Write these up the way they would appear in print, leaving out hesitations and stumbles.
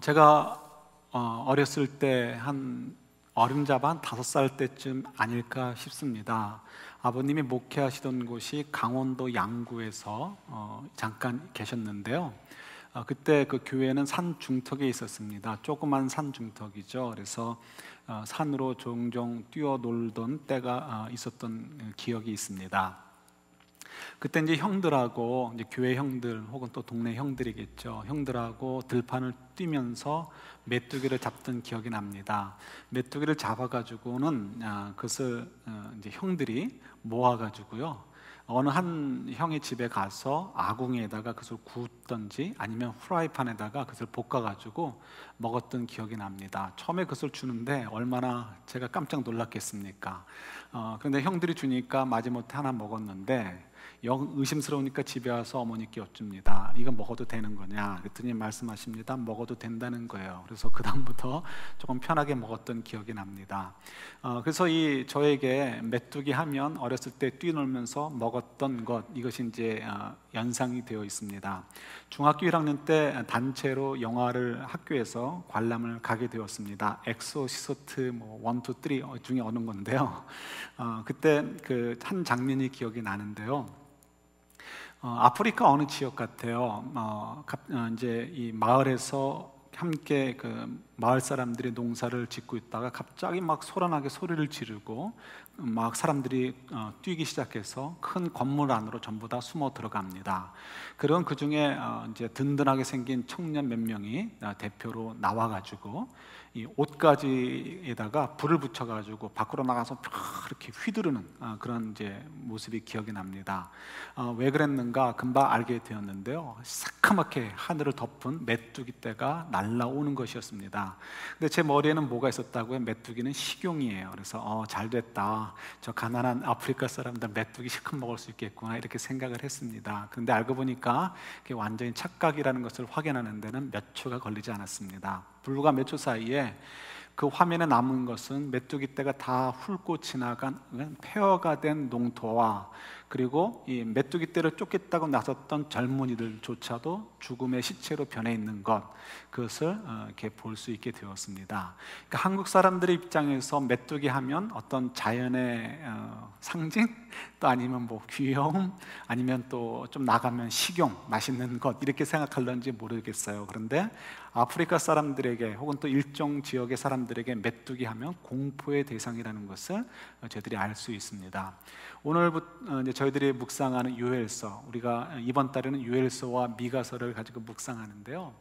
제가 어렸을 때 한 어림잡아 한 5살 때쯤 아닐까 싶습니다. 아버님이 목회하시던 곳이 강원도 양구에서 잠깐 계셨는데요. 그때 그 교회는 산 중턱에 있었습니다. 조그만 산 중턱이죠. 그래서 산으로 종종 뛰어놀던 때가 있었던 기억이 있습니다. 그때 이제 형들하고 이제 교회 형들 혹은 또 동네 형들이겠죠. 형들하고 들판을 뛰면서 메뚜기를 잡던 기억이 납니다. 메뚜기를 잡아가지고는 그것을 이제 형들이 모아가지고요. 어느 한 형의 집에 가서 아궁이에다가 그것을 굽던지 아니면 프라이팬에다가 그것을 볶아가지고 먹었던 기억이 납니다. 처음에 그것을 주는데 얼마나 제가 깜짝 놀랐겠습니까? 그런데 형들이 주니까 마지못해 하나 먹었는데 영 의심스러우니까 집에 와서 어머니께 여쭙니다. 이거 먹어도 되는 거냐? 그랬더니 말씀하십니다. 먹어도 된다는 거예요. 그래서 그 다음부터 조금 편하게 먹었던 기억이 납니다. 그래서 저에게 메뚜기 하면 어렸을 때 뛰놀면서 먹었던 것, 이것이 이제 연상이 되어 있습니다. 중학교 1학년 때 단체로 영화를 학교에서 관람을 가게 되었습니다. 엑소시스트 1, 2, 3 중에 어느 건데요. 그때 그 한 장면이 기억이 나는데요. 아프리카 어느 지역 같아요. 이제 이 마을에서 함께 그 마을 사람들이 농사를 짓고 있다가 갑자기 막 소란하게 소리를 지르고 막 사람들이 뛰기 시작해서 큰 건물 안으로 전부 다 숨어 들어갑니다. 그런 그 중에 이제 든든하게 생긴 청년 몇 명이 대표로 나와가지고 이 옷가지에다가 불을 붙여가지고 밖으로 나가서 이렇게 휘두르는 그런 이제 모습이 기억이 납니다. 왜 그랬는가 금방 알게 되었는데요. 새카맣게 하늘을 덮은 메뚜기 떼가 날아오는 것이었습니다. 근데 제 머리에는 뭐가 있었다고요? 메뚜기는 식용이에요. 그래서 잘됐다. 저 가난한 아프리카 사람들 메뚜기 실컷 먹을 수 있겠구나 이렇게 생각을 했습니다. 그런데 알고 보니까 그게 완전히 착각이라는 것을 확인하는 데는 몇 초가 걸리지 않았습니다. 불과 몇 초 사이에 그 화면에 남은 것은 메뚜기 떼가 다 훑고 지나간 폐허가 된 농토와 그리고 이 메뚜기 떼를 쫓겠다고 나섰던 젊은이들조차도 죽음의 시체로 변해 있는 것, 그것을 이렇게 볼 수 있게 되었습니다. 그러니까 한국 사람들의 입장에서 메뚜기 하면 어떤 자연의 상징, 또 아니면 뭐 귀여움, 아니면 또 좀 나가면 식용, 맛있는 것 이렇게 생각할런지 모르겠어요. 그런데 아프리카 사람들에게 혹은 또 일정 지역의 사람들에게 메뚜기 하면 공포의 대상이라는 것을 저희들이 알 수 있습니다. 오늘부터 이제 저희들이 묵상하는 요엘서, 우리가 이번 달에는 요엘서와 미가서를 가지고 묵상하는데요.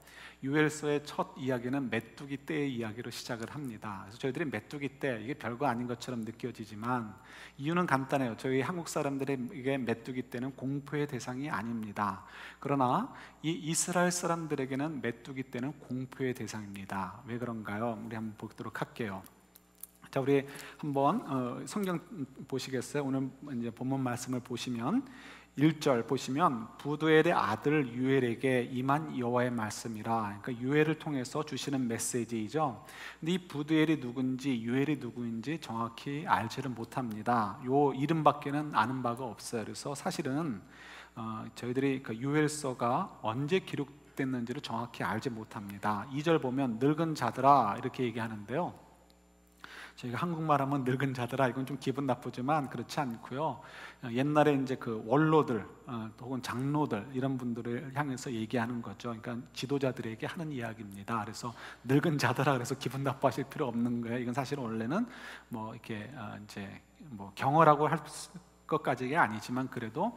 요엘서의 첫 이야기는 메뚜기 떼의 이야기로 시작을 합니다. 그래서 저희들이 메뚜기 떼, 이게 별거 아닌 것처럼 느껴지지만 이유는 간단해요. 저희 한국 사람들에게 메뚜기 떼는 공포의 대상이 아닙니다. 그러나 이 이스라엘 사람들에게는 메뚜기 떼는 공포의 대상입니다. 왜 그런가요? 우리 한번 보도록 할게요. 자, 우리 한번 성경 보시겠어요? 오늘 이제 본문 말씀을 보시면 1절 보시면 부두엘의 아들 유엘에게 임한 여호와의 말씀이라. 그러니까 유엘을 통해서 주시는 메시지이죠. 근데 이 부두엘이 누군지 유엘이 누구인지 정확히 알지를 못합니다. 요 이름밖에는 아는 바가 없어요. 그래서 사실은 저희들이 그 유엘서가 언제 기록됐는지를 정확히 알지 못합니다. 2절 보면 늙은 자들아 이렇게 얘기하는데요. 저희가 한국말 하면 늙은 자들아, 이건 좀 기분 나쁘지만 그렇지 않고요. 옛날에 이제 그 원로들 혹은 장로들 이런 분들을 향해서 얘기하는 거죠. 그러니까 지도자들에게 하는 이야기입니다. 그래서 늙은 자들아 그래서 기분 나빠하실 필요 없는 거예요. 이건 사실 원래는 뭐 이렇게 이제 뭐 경어라고 할 것까지가 아니지만 그래도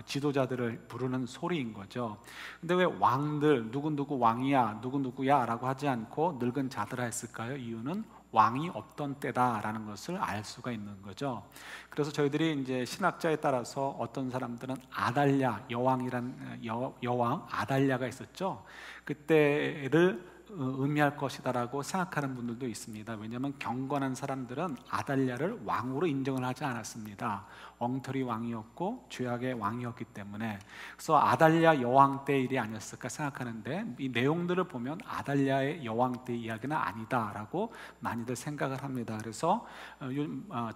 지도자들을 부르는 소리인 거죠. 근데 왜 왕들 누구누구 왕이야 누구누구야 라고 하지 않고 늙은 자들아 했을까요? 이유는 왕이 없던 때다라는 것을 알 수가 있는 거죠. 그래서 저희들이 이제 신학자에 따라서 어떤 사람들은 아달랴 여왕이란 여왕 아달랴가 있었죠. 그때를 의미할 것이다라고 생각하는 분들도 있습니다. 왜냐하면 경건한 사람들은 아달랴를 왕으로 인정을 하지 않았습니다. 엉터리 왕이었고 죄악의 왕이었기 때문에. 그래서 아달랴 여왕 때 일이 아니었을까 생각하는데 이 내용들을 보면 아달랴의 여왕 때 이야기는 아니다라고 많이들 생각을 합니다. 그래서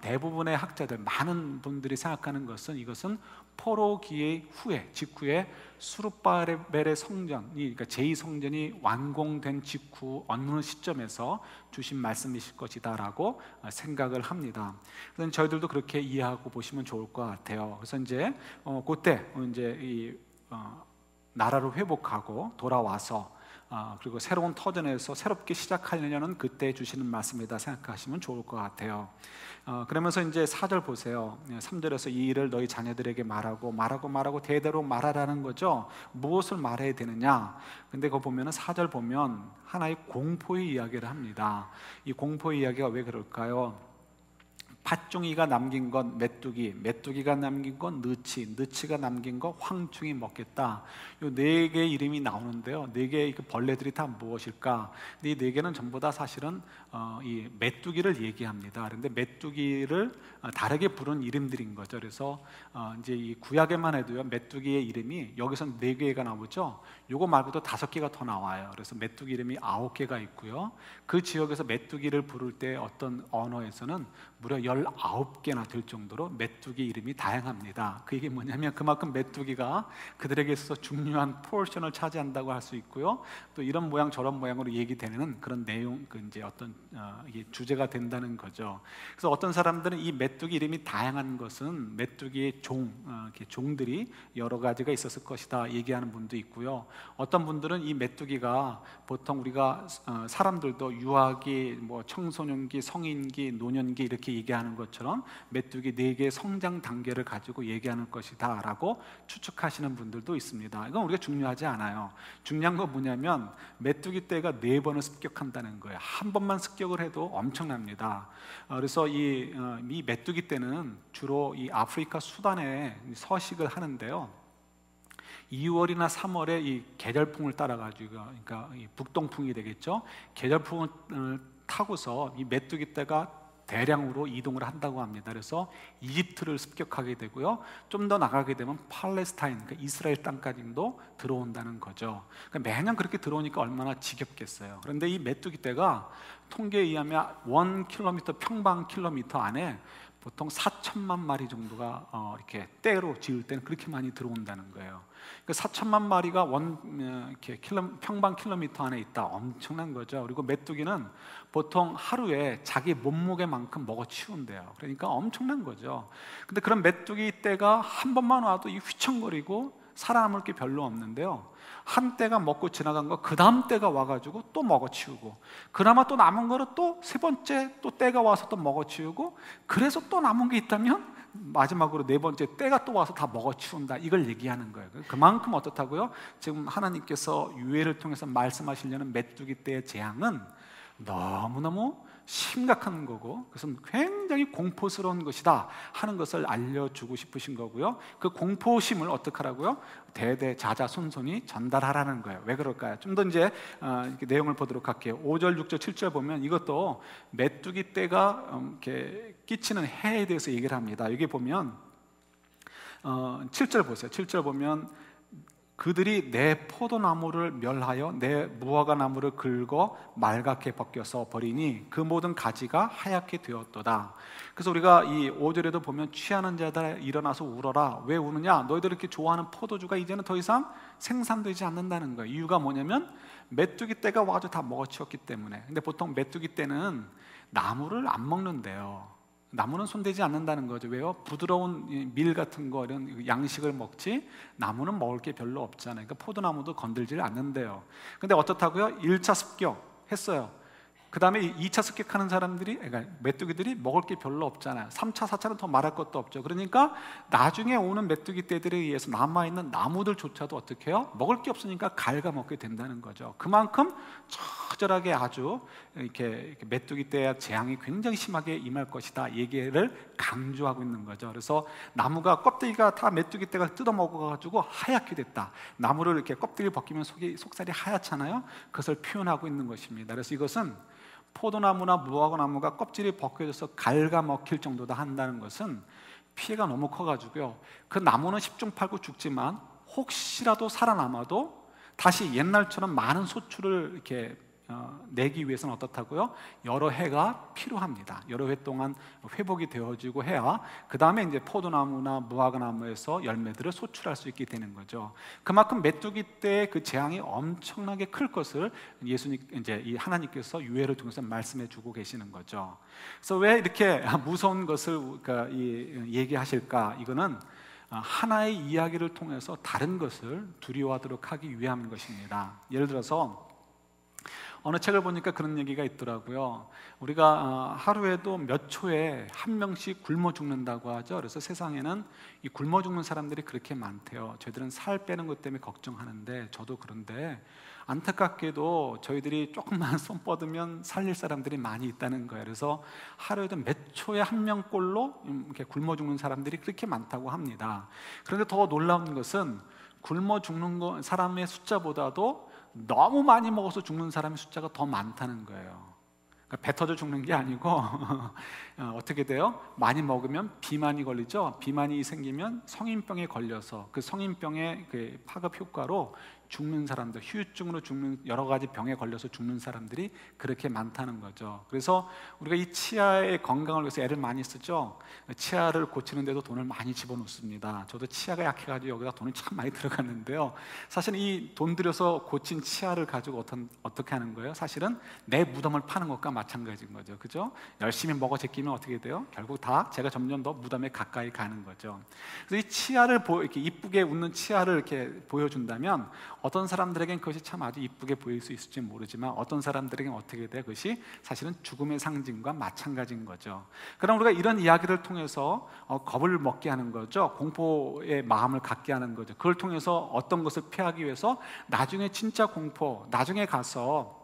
대부분의 학자들, 많은 분들이 생각하는 것은 이것은 포로기의 후에 직후에 수르바벨의 성전이, 그러니까 제2성전이 완공된 직후 어느 시점에서 주신 말씀이실 것이다라고 생각을 합니다. 그래서 저희들도 그렇게 이해하고 보시면 좋을 것 같아요. 그래서 이제 그때 이제 이 나라를 회복하고 돌아와서 그리고 새로운 터전에서 새롭게 시작하려는 그때 주시는 말씀이다 생각하시면 좋을 것 같아요. 그러면서 이제 4절 보세요. 3절에서 이 일을 너희 자녀들에게 말하고 대대로 말하라는 거죠. 무엇을 말해야 되느냐? 근데 그거 보면은 4절 보면 하나의 공포의 이야기를 합니다. 이 공포의 이야기가 왜 그럴까요? 팥종이가 남긴 건 메뚜기, 메뚜기가 남긴 건 느치, 느치가 남긴 건 황충이 먹겠다. 이 네 개의 이름이 나오는데요. 네 개의 벌레들이 다 무엇일까? 이 네 개는 전부 다 사실은 이 메뚜기를 얘기합니다. 그런데 메뚜기를 다르게 부른 이름들인 거죠. 그래서 이제 이 구약에만 해도요, 메뚜기의 이름이 여기서 네 개가 나오죠. 요거 말고도 5개가 더 나와요. 그래서 메뚜기 이름이 9개가 있고요. 그 지역에서 메뚜기를 부를 때 어떤 언어에서는 무려 19개나 될 정도로 메뚜기 이름이 다양합니다. 그 얘기 뭐냐면 그만큼 메뚜기가 그들에게 있어서 중요한 포션을 차지한다고 할 수 있고요. 또 이런 모양 저런 모양으로 얘기되는 그런 내용, 이제 어떤 이게 주제가 된다는 거죠. 그래서 어떤 사람들은 이 메뚜기 이름이 다양한 것은 메뚜기의 종들이 여러 가지가 있었을 것이다 얘기하는 분도 있고요. 어떤 분들은 이 메뚜기가 보통 우리가 사람들도 유아기, 뭐 청소년기, 성인기, 노년기 이렇게 얘기하는 것처럼 메뚜기 4개의 성장 단계를 가지고 얘기하는 것이다 라고 추측하시는 분들도 있습니다. 이건 우리가 중요하지 않아요. 중요한 건 뭐냐면 메뚜기 떼가 4번을 습격한다는 거예요. 한 번만 습격을 해도 엄청납니다. 그래서 이 메뚜기 떼는 주로 이 아프리카 수단에 서식을 하는데요, 2월이나 3월에 이 계절풍을 따라가지고, 그러니까 이 북동풍이 되겠죠. 계절풍을 타고서 이 메뚜기 떼가 대량으로 이동을 한다고 합니다. 그래서 이집트를 습격하게 되고요. 좀 더 나가게 되면 팔레스타인, 그러니까 이스라엘 땅까지도 들어온다는 거죠. 그러니까 매년 그렇게 들어오니까 얼마나 지겹겠어요. 그런데 이 메뚜기 떼가 통계에 의하면 1km 평방 킬로미터 안에 보통 4천만 마리 정도가 이렇게 떼로 지을 때는 그렇게 많이 들어온다는 거예요. 그 4천만 마리가 평방 킬로미터 안에 있다. 엄청난 거죠. 그리고 메뚜기는 보통 하루에 자기 몸무게만큼 먹어치운대요. 그러니까 엄청난 거죠. 근데 그런 메뚜기 떼가 한 번만 와도 이 휘청거리고 살아남을 게 별로 없는데요, 한 떼가 먹고 지나간 거 그 다음 떼가 와가지고 또 먹어치우고, 그나마 또 남은 거를 또 세 번째 또 떼가 와서 또 먹어치우고, 그래서 또 남은 게 있다면 마지막으로 4번째 떼가 또 와서 다 먹어치운다, 이걸 얘기하는 거예요. 그만큼 어떻다고요? 지금 하나님께서 유해를 통해서 말씀하시려는 메뚜기 떼의 재앙은 너무너무 심각한 거고, 그것은 굉장히 공포스러운 것이다 하는 것을 알려주고 싶으신 거고요. 그 공포심을 어떻게 하라고요? 대대자자손손이 전달하라는 거예요. 왜 그럴까요? 좀 더 이제 이렇게 내용을 보도록 할게요. 5절, 6절, 7절 보면 이것도 메뚜기 떼가 이렇게 끼치는 해에 대해서 얘기를 합니다. 여기 보면 7절 보세요. 7절 보면 그들이 내 포도나무를 멸하여 내 무화과나무를 긁어 말갛게 벗겨서 버리니 그 모든 가지가 하얗게 되었도다. 그래서 우리가 이 5절에도 보면 취하는 자들 일어나서 울어라. 왜 우느냐? 너희들 이렇게 좋아하는 포도주가 이제는 더 이상 생산되지 않는다는 거예요. 이유가 뭐냐면 메뚜기 떼가 와가지고 다 먹어치웠기 때문에. 근데 보통 메뚜기 떼는 나무를 안 먹는데요. 나무는 손대지 않는다는 거죠. 왜요? 부드러운 밀 같은 거, 이런 양식을 먹지 나무는 먹을 게 별로 없잖아요. 그러니까 포도나무도 건들지 않는데요. 근데 어떻다고요? 1차 습격 했어요. 그 다음에 2차 습격하는 사람들이, 그러니까 메뚜기들이 먹을 게 별로 없잖아요. 3차, 4차는 더 말할 것도 없죠. 그러니까 나중에 오는 메뚜기 떼들에 의해서 남아있는 나무들조차도 어떻게 해요? 먹을 게 없으니까 갉아먹게 된다는 거죠. 그만큼 처절하게 아주 이렇게 메뚜기 떼의 재앙이 굉장히 심하게 임할 것이다 얘기를 강조하고 있는 거죠. 그래서 나무가 껍데기가 다 메뚜기 떼가 뜯어먹어가지고 하얗게 됐다. 나무를 이렇게 껍데기를 벗기면 속살이 하얗잖아요. 그것을 표현하고 있는 것입니다. 그래서 이것은 포도나무나 무화과나무가 껍질이 벗겨져서 갉아먹힐 정도다 한다는 것은 피해가 너무 커가지고요, 그 나무는 10중 8구 죽지만 혹시라도 살아남아도 다시 옛날처럼 많은 소출을 이렇게 내기 위해서는 어떻다고요? 여러 해가 필요합니다. 여러 해 동안 회복이 되어지고 해야 그 다음에 이제 포도나무나 무화과나무에서 열매들을 소출할 수 있게 되는 거죠. 그만큼 메뚜기 때 그 재앙이 엄청나게 클 것을 예수님 이제 이 하나님께서 유해를 통해서 말씀해주고 계시는 거죠. 그래서 왜 이렇게 무서운 것을 얘기하실까? 이거는 하나의 이야기를 통해서 다른 것을 두려워하도록 하기 위함인 것입니다. 예를 들어서 어느 책을 보니까 그런 얘기가 있더라고요. 우리가 하루에도 몇 초에 한 명씩 굶어 죽는다고 하죠. 그래서 세상에는 이 굶어 죽는 사람들이 그렇게 많대요. 저희들은 살 빼는 것 때문에 걱정하는데, 저도 그런데 안타깝게도 저희들이 조금만 손 뻗으면 살릴 사람들이 많이 있다는 거예요. 그래서 하루에도 몇 초에 한 명꼴로 이렇게 굶어 죽는 사람들이 그렇게 많다고 합니다. 그런데 더 놀라운 것은 굶어 죽는 사람의 숫자보다도 너무 많이 먹어서 죽는 사람의 숫자가 더 많다는 거예요. 그러니까 배 터져 죽는 게 아니고 어떻게 돼요? 많이 먹으면 비만이 걸리죠. 비만이 생기면 성인병에 걸려서 그 성인병의 그 파급 효과로 죽는 사람들, 후유증으로 죽는, 여러 가지 병에 걸려서 죽는 사람들이 그렇게 많다는 거죠. 그래서 우리가 이 치아의 건강을 위해서 애를 많이 쓰죠. 치아를 고치는데도 돈을 많이 집어넣습니다. 저도 치아가 약해가지고 여기다 돈이 참 많이 들어갔는데요. 사실 이 돈 들여서 고친 치아를 가지고 어떻게 하는 거예요? 사실은 내 무덤을 파는 것과 마찬가지인 거죠. 그죠? 열심히 먹어 제끼면 어떻게 돼요? 결국 다 제가 점점 더 무덤에 가까이 가는 거죠. 그래서 이 치아를 이렇게 이쁘게 웃는 치아를 이렇게 보여준다면 어떤 사람들에겐 그것이 참 아주 이쁘게 보일 수 있을지 모르지만 어떤 사람들에겐 어떻게 돼요? 그것이 사실은 죽음의 상징과 마찬가지인 거죠. 그럼 우리가 이런 이야기를 통해서 겁을 먹게 하는 거죠. 공포의 마음을 갖게 하는 거죠. 그걸 통해서 어떤 것을 피하기 위해서 나중에 진짜 공포, 나중에 가서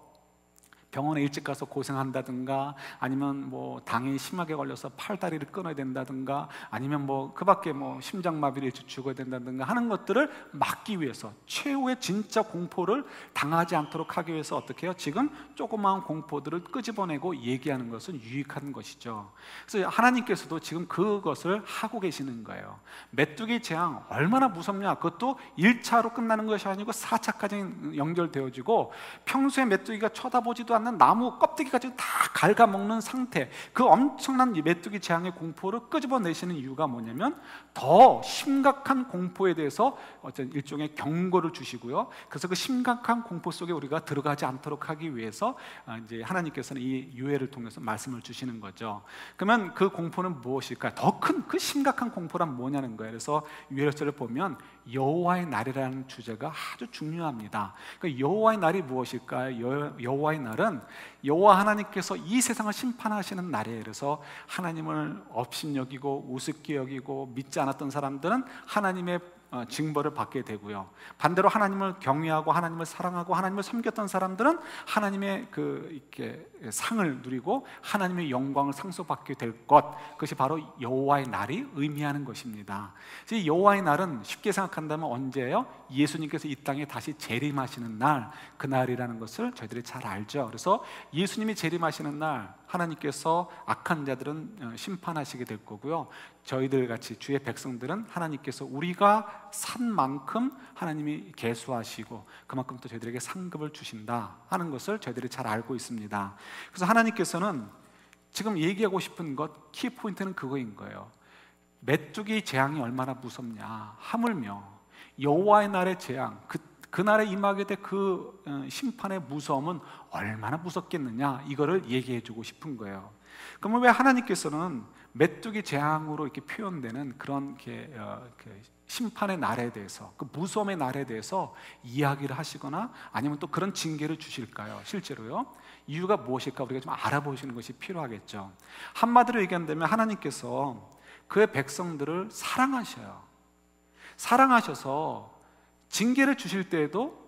병원에 일찍 가서 고생한다든가, 아니면 뭐 당이 심하게 걸려서 팔다리를 끊어야 된다든가, 아니면 뭐 그 밖에 뭐 심장마비를 일찍 죽어야 된다든가 하는 것들을 막기 위해서, 최후의 진짜 공포를 당하지 않도록 하기 위해서 어떻게 해요? 지금 조그마한 공포들을 끄집어내고 얘기하는 것은 유익한 것이죠. 그래서 하나님께서도 지금 그것을 하고 계시는 거예요. 메뚜기 재앙 얼마나 무섭냐. 그것도 1차로 끝나는 것이 아니고 4차까지 연결되어지고, 평소에 메뚜기가 쳐다보지도 않는 나무 껍데기까지 다 갉아먹는 상태, 그 엄청난 메뚜기 재앙의 공포를 끄집어내시는 이유가 뭐냐면 더 심각한 공포에 대해서 어떤 일종의 경고를 주시고요. 그래서 그 심각한 공포 속에 우리가 들어가지 않도록 하기 위해서 이제 하나님께서는 이 유해를 통해서 말씀을 주시는 거죠. 그러면 그 공포는 무엇일까? 더 큰 그 심각한 공포란 뭐냐는 거예요. 그래서 유해절을 보면 여호와의 날이라는 주제가 아주 중요합니다. 그러니까 여호와의 날이 무엇일까요? 여호와의 날은 여호와 하나님께서 이 세상을 심판하시는 날이에요. 그래서 하나님을 업신여기고 우습게 여기고 믿지 않았던 사람들은 하나님의 징벌을 받게 되고요. 반대로 하나님을 경외하고 하나님을 사랑하고 하나님을 섬겼던 사람들은 하나님의 이렇게 상을 누리고 하나님의 영광을 상속받게 될 것, 그것이 바로 여호와의 날이 의미하는 것입니다. 이 여호와의 날은 쉽게 생각한다면 언제예요? 예수님께서 이 땅에 다시 재림하시는 날, 그 날이라는 것을 저희들이 잘 알죠. 그래서 예수님이 재림하시는 날 하나님께서 악한 자들은 심판하시게 될 거고요. 저희들 같이 주의 백성들은 하나님께서 우리가 산 만큼 하나님이 계수하시고 그만큼 또 저희들에게 상급을 주신다 하는 것을 저희들이 잘 알고 있습니다. 그래서 하나님께서는 지금 얘기하고 싶은 것, 키포인트는 그거인 거예요. 메뚜기 재앙이 얼마나 무섭냐. 하물며 여호와의 날의 재앙, 그 날에 임하게 될 그 심판의 무서움은 얼마나 무섭겠느냐, 이거를 얘기해 주고 싶은 거예요. 그러면 왜 하나님께서는 메뚜기 재앙으로 이렇게 표현되는 그런 심판의 날에 대해서, 그 무서움의 날에 대해서 이야기를 하시거나 아니면 또 그런 징계를 주실까요? 실제로요. 이유가 무엇일까 우리가 좀 알아보시는 것이 필요하겠죠. 한마디로 얘기한다면 하나님께서 그의 백성들을 사랑하셔요. 사랑하셔서 징계를 주실 때에도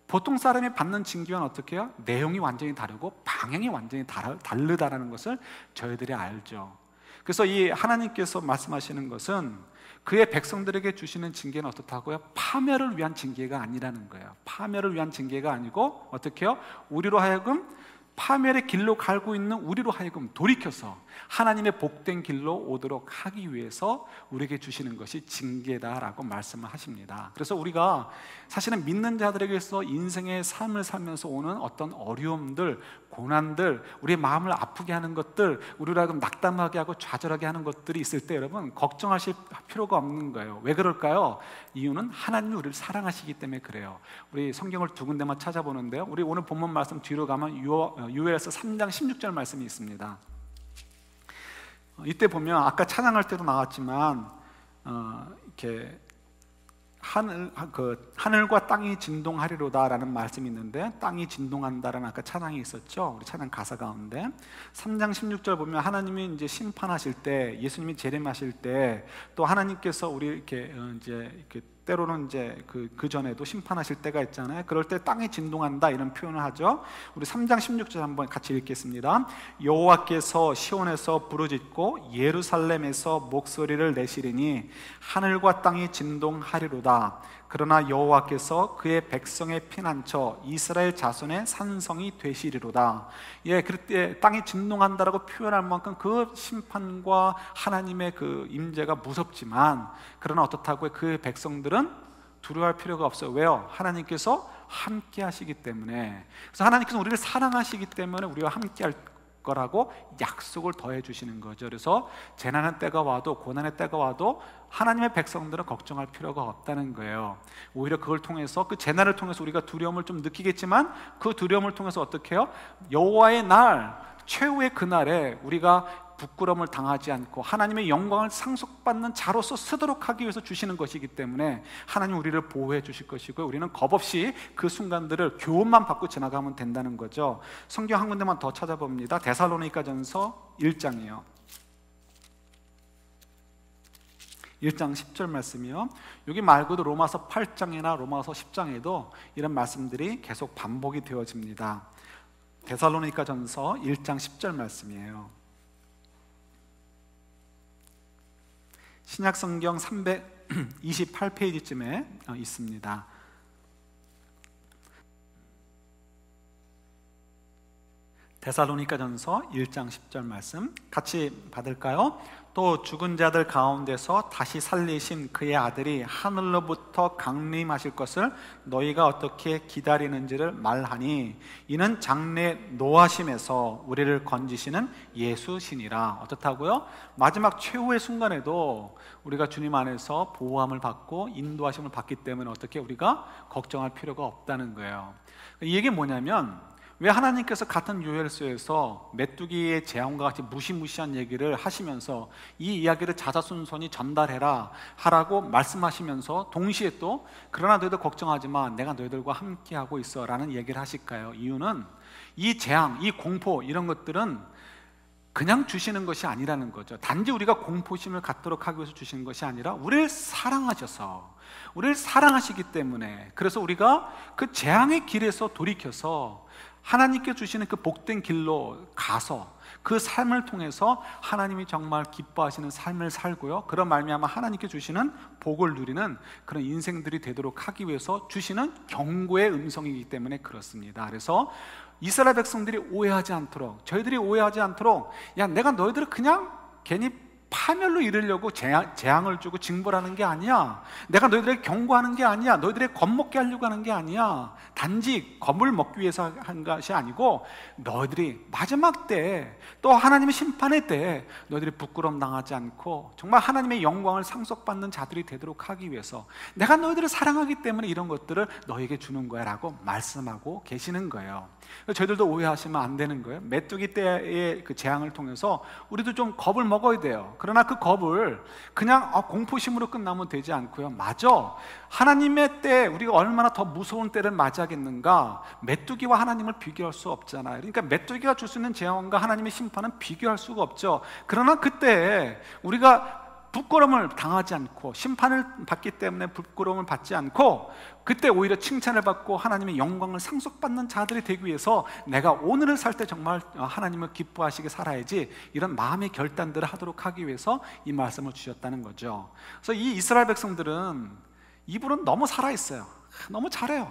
보통 사람이 받는 징계와는 어떻게 해요? 내용이 완전히 다르고 방향이 완전히 다르다는 것을 저희들이 알죠. 그래서 이 하나님께서 말씀하시는 것은 그의 백성들에게 주시는 징계는 어떻다고요? 파멸을 위한 징계가 아니라는 거예요. 파멸을 위한 징계가 아니고 어떻게 해요? 우리로 하여금 파멸의 길로 갈고 있는 우리로 하여금 돌이켜서 하나님의 복된 길로 오도록 하기 위해서 우리에게 주시는 것이 징계다라고 말씀을 하십니다. 그래서 우리가 사실은 믿는 자들에게서 인생의 삶을 살면서 오는 어떤 어려움들, 고난들, 우리의 마음을 아프게 하는 것들, 우리를 하여금 낙담하게 하고 좌절하게 하는 것들이 있을 때 여러분 걱정하실 필요가 없는 거예요. 왜 그럴까요? 이유는 하나님이 우리를 사랑하시기 때문에 그래요. 우리 성경을 두 군데만 찾아보는데요, 우리 오늘 본문 말씀 뒤로 가면 요엘서 3장 16절 말씀이 있습니다. 이때 보면 아까 찬양할 때도 나왔지만 이렇게 하늘과 땅이 진동하리로다라는 말씀이 있는데, 땅이 진동한다라는 아까 찬양이 있었죠. 우리 찬양 가사 가운데 3장 16절 보면 하나님이 이제 심판하실 때, 예수님이 재림하실 때, 또 하나님께서 우리 이렇게 때로는 이제 그 전에도 심판하실 때가 있잖아요. 그럴 때 땅이 진동한다 이런 표현을 하죠. 우리 3장 16절 한번 같이 읽겠습니다. 여호와께서 시온에서 부르짖고 예루살렘에서 목소리를 내시리니 하늘과 땅이 진동하리로다. 그러나 여호와께서 그의 백성의 피난처 이스라엘 자손의 산성이 되시리로다. 예, 그때 땅이 진동한다라고 표현할 만큼 그 심판과 하나님의 그 임재가 무섭지만, 그러나 어떻다고요? 그 백성들은 두려워할 필요가 없어요. 왜요? 하나님께서 함께 하시기 때문에. 그래서 하나님께서 우리를 사랑하시기 때문에 우리와 함께 할 거라고 약속을 더해 주시는 거죠. 그래서 재난의 때가 와도, 고난의 때가 와도 하나님의 백성들은 걱정할 필요가 없다는 거예요. 오히려 그걸 통해서, 그 재난을 통해서 우리가 두려움을 좀 느끼겠지만, 그 두려움을 통해서 어떻게 해요? 여호와의 날, 최후의 그날에 우리가 부끄러움을 당하지 않고 하나님의 영광을 상속받는 자로서 쓰도록 하기 위해서 주시는 것이기 때문에 하나님 우리를 보호해 주실 것이고요, 우리는 겁없이 그 순간들을 교훈만 받고 지나가면 된다는 거죠. 성경 한 군데만 더 찾아봅니다. 데살로니가전서 1장이요 1장 10절 말씀이요. 여기 말고도 로마서 8장이나 로마서 10장에도 이런 말씀들이 계속 반복이 되어집니다. 데살로니가전서 1장 10절 말씀이에요. 신약성경 328페이지쯤에 있습니다. 데살로니가전서 1장 10절 말씀 같이 받을까요? 또 죽은 자들 가운데서 다시 살리신 그의 아들이 하늘로부터 강림하실 것을 너희가 어떻게 기다리는지를 말하니 이는 장래 노하심에서 우리를 건지시는 예수시니라. 어떻다고요? 마지막 최후의 순간에도 우리가 주님 안에서 보호함을 받고 인도하심을 받기 때문에 어떻게 우리가 걱정할 필요가 없다는 거예요. 이 얘기 뭐냐면, 왜 하나님께서 같은 요엘서에서 메뚜기의 재앙과 같이 무시무시한 얘기를 하시면서 이 이야기를 자자손손이 전달해라 하라고 말씀하시면서 동시에 또 그러나 너희들 걱정하지 마, 내가 너희들과 함께하고 있어 라는 얘기를 하실까요? 이유는 이 재앙, 이 공포 이런 것들은 그냥 주시는 것이 아니라는 거죠. 단지 우리가 공포심을 갖도록 하기 위해서 주시는 것이 아니라 우리를 사랑하셔서, 우리를 사랑하시기 때문에, 그래서 우리가 그 재앙의 길에서 돌이켜서 하나님께 주시는 그 복된 길로 가서 그 삶을 통해서 하나님이 정말 기뻐하시는 삶을 살고요, 그런 말미암아 하나님께 주시는 복을 누리는 그런 인생들이 되도록 하기 위해서 주시는 경고의 음성이기 때문에 그렇습니다. 그래서 이스라엘 백성들이 오해하지 않도록, 저희들이 오해하지 않도록, 야, 내가 너희들을 그냥 괜히 파멸로 이르려고 재앙을 주고 징벌하는 게 아니야. 내가 너희들에게 경고하는 게 아니야. 너희들에게 겁먹게 하려고 하는 게 아니야. 단지 겁을 먹기 위해서 한 것이 아니고, 너희들이 마지막 때, 또 하나님의 심판의 때 너희들이 부끄러움 당하지 않고 정말 하나님의 영광을 상속받는 자들이 되도록 하기 위해서 내가 너희들을 사랑하기 때문에 이런 것들을 너에게 주는 거야 라고 말씀하고 계시는 거예요. 저희들도 오해하시면 안 되는 거예요. 메뚜기 때의 그 재앙을 통해서 우리도 좀 겁을 먹어야 돼요. 그러나 그 겁을 그냥 공포심으로 끝나면 되지 않고요, 맞아, 하나님의 때 우리가 얼마나 더 무서운 때를 맞이하겠는가. 메뚜기와 하나님을 비교할 수 없잖아요. 그러니까 메뚜기가 줄 수 있는 재앙과 하나님의 심판은 비교할 수가 없죠. 그러나 그때 우리가 부끄러움을 당하지 않고, 심판을 받기 때문에 부끄러움을 받지 않고, 그때 오히려 칭찬을 받고 하나님의 영광을 상속받는 자들이 되기 위해서 내가 오늘을 살 때 정말 하나님을 기뻐하시게 살아야지, 이런 마음의 결단들을 하도록 하기 위해서 이 말씀을 주셨다는 거죠. 그래서 이 이스라엘 백성들은 입으로는 너무 살아있어요. 너무 잘해요.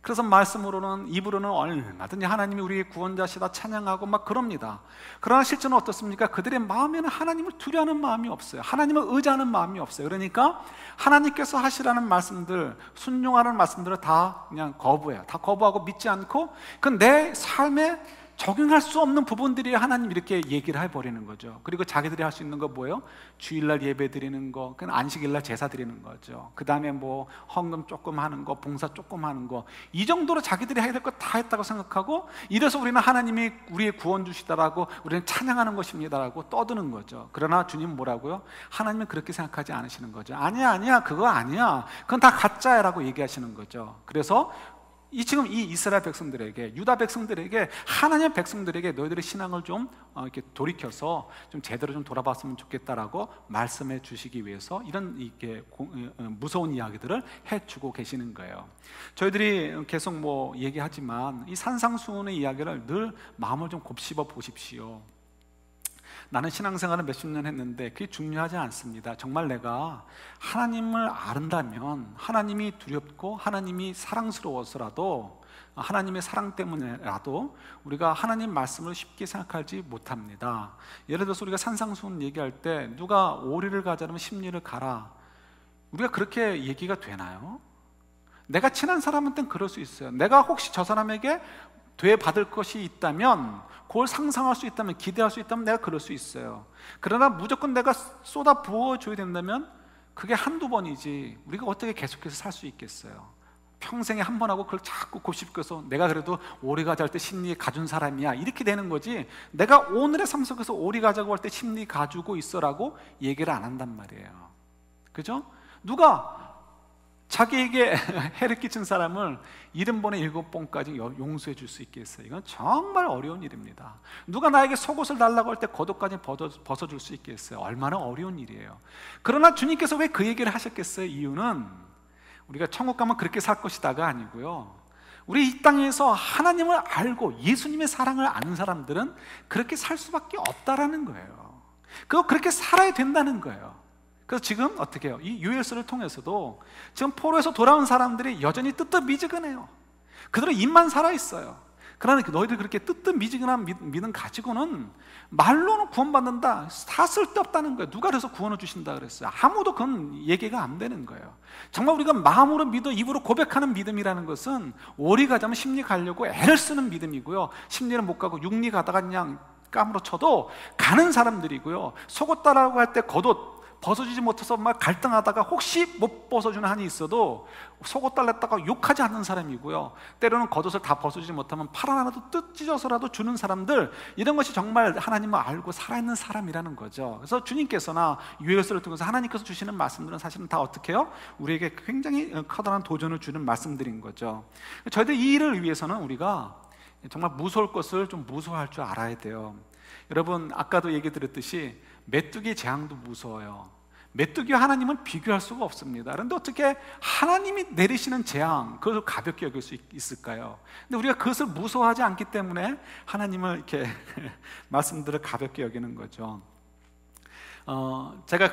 그래서 말씀으로는, 입으로는 얼마든지 하나님이 우리의 구원자시다 찬양하고 막 그럽니다. 그러나 실제는 어떻습니까? 그들의 마음에는 하나님을 두려워하는 마음이 없어요. 하나님을 의지하는 마음이 없어요. 그러니까 하나님께서 하시라는 말씀들, 순종하는 말씀들을 다 그냥 거부해요. 다 거부하고 믿지 않고 그 내 삶에 적용할 수 없는 부분들이 하나님 이렇게 얘기를 해버리는 거죠. 그리고 자기들이 할 수 있는 거 뭐예요? 주일날 예배 드리는 거, 그냥 안식일날 제사 드리는 거죠. 그 다음에 뭐 헌금 조금 하는 거, 봉사 조금 하는 거, 이 정도로 자기들이 해야 될 거 다 했다고 생각하고, 이래서 우리는 하나님이 우리의 구원 주시다라고 우리는 찬양하는 것입니다라고 떠드는 거죠. 그러나 주님 뭐라고요? 하나님은 그렇게 생각하지 않으시는 거죠. 아니야 그거 아니야, 그건 다 가짜야 라고 얘기하시는 거죠. 그래서 지금 이 이스라엘 백성들에게, 유다 백성들에게, 하나님의 백성들에게 너희들의 신앙을 좀 이렇게 돌이켜서 좀 제대로 좀 돌아봤으면 좋겠다라고 말씀해 주시기 위해서 이런 이렇게 무서운 이야기들을 해주고 계시는 거예요. 저희들이 계속 뭐 얘기하지만 이 산상수훈의 이야기를 늘 마음을 좀 곱씹어 보십시오. 나는 신앙생활을 몇십 년 했는데 그게 중요하지 않습니다. 정말 내가 하나님을 아른다면, 하나님이 두렵고 하나님이 사랑스러워서라도, 하나님의 사랑 때문에라도 우리가 하나님 말씀을 쉽게 생각하지 못합니다. 예를 들어서 우리가 산상수훈 얘기할 때 누가 오리를 가자면 십리를 가라, 우리가 그렇게 얘기가 되나요? 내가 친한 사람한테는 그럴 수 있어요. 내가 혹시 저 사람에게 되받을 것이 있다면, 그걸 상상할 수 있다면, 기대할 수 있다면 내가 그럴 수 있어요. 그러나 무조건 내가 쏟아 부어줘야 된다면 그게 한두 번이지 우리가 어떻게 계속해서 살 수 있겠어요? 평생에 한 번 하고 그걸 자꾸 곱씹겨서 내가 그래도 오리가자 할 때 심리 가준 사람이야 이렇게 되는 거지, 내가 오늘의 삶 속에서 오리가자고 할 때 심리 가지고 있어라고 얘기를 안 한단 말이에요. 그죠? 누가 자기에게 해를 끼친 사람을 70번에 7번까지 용서해 줄 수 있겠어요? 이건 정말 어려운 일입니다. 누가 나에게 속옷을 달라고 할 때 겉옷까지 벗어줄 수 있겠어요? 얼마나 어려운 일이에요. 그러나 주님께서 왜 그 얘기를 하셨겠어요? 이유는 우리가 천국 가면 그렇게 살 것이다가 아니고요, 우리 이 땅에서 하나님을 알고 예수님의 사랑을 아는 사람들은 그렇게 살 수밖에 없다라는 거예요. 그렇게 살아야 된다는 거예요. 그래서 지금 어떻게 해요? 이 유엘서를 통해서도 지금 포로에서 돌아온 사람들이 여전히 뜨뜻미지근해요. 그들은 입만 살아있어요. 그러나 너희들 그렇게 뜨뜻미지근한 믿음 가지고는 말로는 구원받는다, 다 쓸데없다는 거예요. 누가 그래서 구원을 주신다 그랬어요? 아무도 그건 얘기가 안 되는 거예요. 정말 우리가 마음으로 믿어 입으로 고백하는 믿음이라는 것은, 오리 가자면 심리 가려고 애를 쓰는 믿음이고요, 심리는 못 가고 육리 가다가 그냥 까무러쳐도 가는 사람들이고요, 속옷 달라고 할 때 겉옷 벗어주지 못해서 막 갈등하다가 혹시 못 벗어주는 한이 있어도 속옷 달랬다가 욕하지 않는 사람이고요, 때로는 겉옷을 다 벗어주지 못하면 팔 하나라도 뜯 찢어서라도 주는 사람들, 이런 것이 정말 하나님을 알고 살아있는 사람이라는 거죠. 그래서 주님께서나 유엘서를 통해서 하나님께서 주시는 말씀들은 사실은 다 어떻게 해요? 우리에게 굉장히 커다란 도전을 주는 말씀들인 거죠. 저희들 이 일을 위해서는 우리가 정말 무서울 것을 좀 무서워할 줄 알아야 돼요. 여러분, 아까도 얘기 드렸듯이 메뚜기 재앙도 무서워요. 메뚜기와 하나님은 비교할 수가 없습니다. 그런데 어떻게 하나님이 내리시는 재앙, 그것을 가볍게 여길 수 있을까요? 근데 우리가 그것을 무서워하지 않기 때문에 하나님을 이렇게 말씀들을 가볍게 여기는 거죠. 제가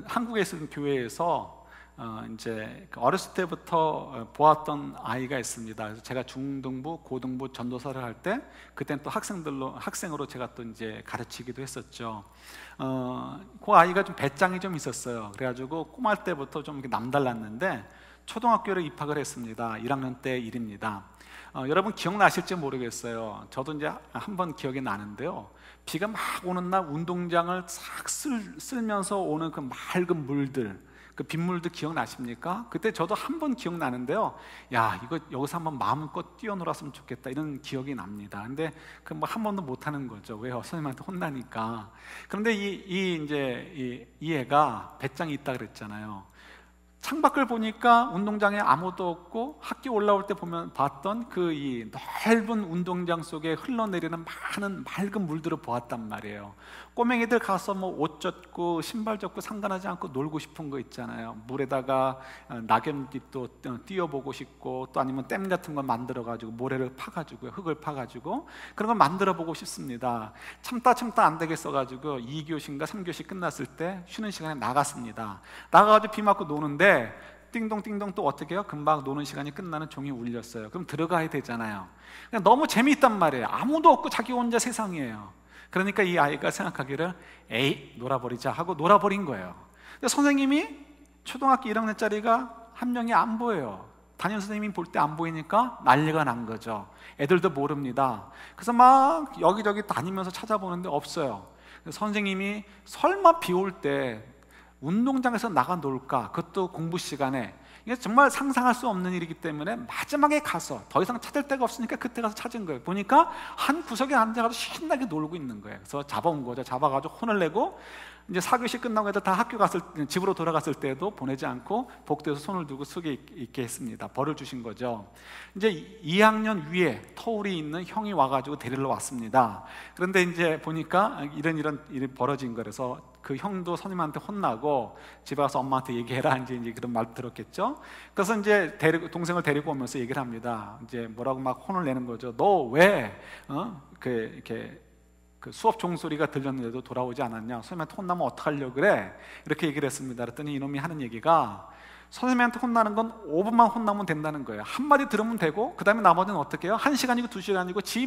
한국에 있는 교회에서 이제 어렸을 때부터 보았던 아이가 있습니다. 그래서 제가 중등부, 고등부 전도사를 할 때, 그때는 또 학생으로 제가 또 이제 가르치기도 했었죠. 그 아이가 좀 배짱이 좀 있었어요. 그래가지고 꼬말 때부터 좀 이렇게 남달랐는데 초등학교를 입학을 했습니다. 1학년 때 일입니다. 여러분 기억나실지 모르겠어요. 저도 이제 한번 기억이 나는데요, 비가 막 오는 날 운동장을 싹 쓸면서 오는 그 맑은 물들, 그 빗물도 기억나십니까? 그때 저도 한 번 기억나는데요, 야, 이거 여기서 한번 마음껏 뛰어놀았으면 좋겠다, 이런 기억이 납니다. 근데 그 뭐 한 번도 못 하는 거죠. 왜요? 선생님한테 혼나니까. 그런데 이 애가 배짱이 있다 그랬잖아요. 창밖을 보니까 운동장에 아무도 없고, 학교 올라올 때 봤던 이 넓은 운동장 속에 흘러내리는 많은 맑은 물들을 보았단 말이에요. 꼬맹이들 가서 뭐 옷 젖고 신발 젖고 상관하지 않고 놀고 싶은 거 있잖아요. 물에다가 낙엽잎도 띄워보고 싶고, 또 아니면 댐 같은 거 만들어가지고 모래를 파가지고 흙을 파가지고 그런 걸 만들어보고 싶습니다. 참다 안 되겠어가지고 2교시인가 3교시 끝났을 때 쉬는 시간에 나갔습니다. 나가가지고 비 맞고 노는데 띵동 띵동 또 어떻게 해요? 금방 노는 시간이 끝나는 종이 울렸어요. 그럼 들어가야 되잖아요. 그냥 너무 재미있단 말이에요. 아무도 없고 자기 혼자 세상이에요. 그러니까 이 아이가 생각하기를 에이 놀아버리자 하고 놀아버린 거예요. 근데 선생님이 초등학교 1학년짜리가 한 명이 안 보여요. 담임 선생님이 볼 때 안 보이니까 난리가 난 거죠. 애들도 모릅니다. 그래서 막 여기저기 다니면서 찾아보는데 없어요. 선생님이 설마 비 올 때 운동장에서 나가 놀까? 그것도 공부 시간에. 이게 정말 상상할 수 없는 일이기 때문에 마지막에 가서 더 이상 찾을 데가 없으니까 그때 가서 찾은 거예요. 보니까 한 구석에 앉아가지고 신나게 놀고 있는 거예요. 그래서 잡아온 거죠. 잡아가지고 혼을 내고 이제 4교시 끝나고 애들 다 학교 갔을 집으로 돌아갔을 때도 보내지 않고 복도에서 손을 들고 속에 있게 했습니다. 벌을 주신 거죠. 이제 2학년 위에 터울이 있는 형이 와가지고 데리러 왔습니다. 그런데 이제 보니까 이런 일이 벌어진 거라서 그 형도 선생님한테 혼나고 집에 가서 엄마한테 얘기해라 이제 그런 말 들었겠죠. 그래서 이제 동생을 데리고 오면서 얘기를 합니다. 이제 뭐라고 막 혼을 내는 거죠. 너 왜 이렇게 그 수업 종소리가 들렸는데도 돌아오지 않았냐? 선생님한테 혼나면 어떡하려고 그래? 이렇게 얘기를 했습니다. 그랬더니 이놈이 하는 얘기가 선생님한테 혼나는 건 5분만 혼나면 된다는 거예요. 한마디 들으면 되고 그 다음에 나머지는 어떻게 해요? 1시간이고 2시간이고 지